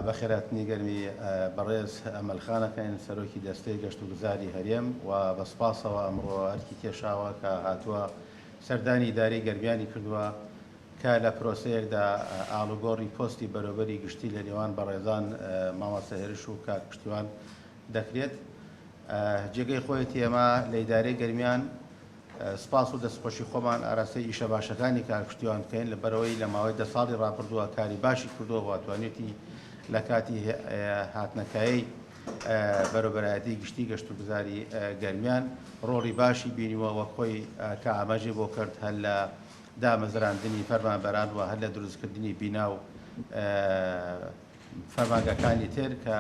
بەخێراتنی گەرمی بەڕێز ئەمەلخانەکەین سەرۆکی دەستەی گەشت و گوزاری هەرێم و بەسپاسەوە ئەمڕۆ ئەرکی کێشاوە کە هاتووە سەردانی ئیدارەی گەرمیانی کردووە کە لە پرۆسەیەکدا ئاڵوگۆڕی پۆستی بەرەوبەری گشتی لە نێوان بەڕێزان مامۆستا هێرش و کاک پشتیوان دەکرێت. جێگەی خۆیەتی ئێمە لە ئیدارەی گەرمیان سپاس و دەستخۆشی خۆمان ئاراستەی ئیشە باشەکانی کاک پشتیوان بکەین لەبەرەوەی لە ماوەی 10 ساڵی ڕاپردووە کاری باشی کردووە و توانێتی لە کاتی هاتنەکایی بەرەوبەرایەتی گشتی گەشت و گوزاری گەرمیان ڕۆڵی باشی بینیوە وە خۆی کە ئاماژەی بۆ کرد هەر لە دامەزراندنی فەرمانبەران و هەر لە دروستکردنی بینا و فەرمانگەکانی تر کە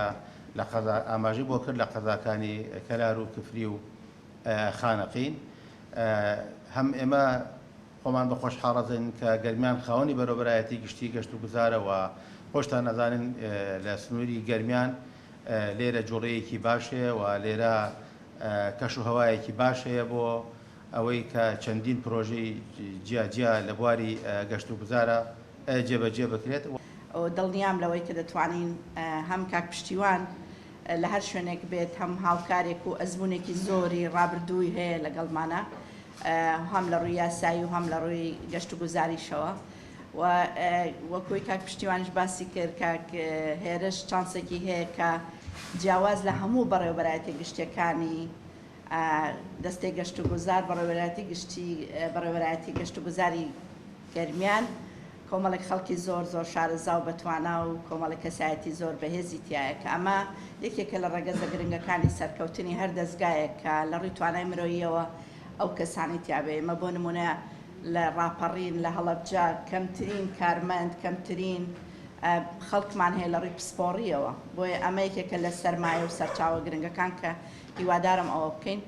لە ئاماژەی بۆ کرد لە قەزاکانی کەلار و کفری و خانەقین. هەم ئێمە خۆمان بە خۆشحاڵەزین کە گەرمیان خاوەنی بەرەوبەرایەتی گشتی گەشت و گوزارەوە خۆشتان نەزانن لە سنووری گەرمیان لێرە جوڵەیەکی باش هەیە و لێرە کەش و هەوایەکی باش هەیە بۆ ئەوەی کە چەندین پرۆژەی جیاجیا لە بواری گەشت و گوزارە جێبەجێ بکرێت. دڵنیام لەوەی کە دەتوانین هەم کاک پشتیوان لە هەر شوێنێک بێت هەم هاوکارێک و ئەزمونێکی زۆری ڕابردووی هەیە لەگەڵمانە هەم لە ڕووی یاسایی و هەم لە ڕووی گەشت و گوزاریشەوە و وەکوی کاک پشتیوانش باسی کرد کاک هێرش چانسێکی هەیە کە جیاواز لە هەموو بەڕێوەبەرایەتی گشتیەکانی دەستەی گەشت و گوزار بەڕێوەبەرایەتی گەشت و گوزاری گەرمیان کۆمەڵێک خەڵکی زۆر شارەزا و بەتوانا و کۆمەڵی کەسایەتی زۆر بەهێزی تایە کە ئەمە یەکێکە لە ڕێگەزە گرنگەکانی سەرکەوتنی هەر دەستگایە کە لە ڕووی توانای مرۆییەوە ئەو کەسانی تیاابێ ئمە بۆ نمونە لە ڕاپەڕین لە هەڵەبجا کەمترین کارمەند کەمترین خەڵکمان هەیە لە ڕووی پسپۆڕیەوە بۆیە ئەمە یەکێکە لە سەرمایە و سەرچاوە گرنگەکان کە هیوادارم ئەوە بکەین.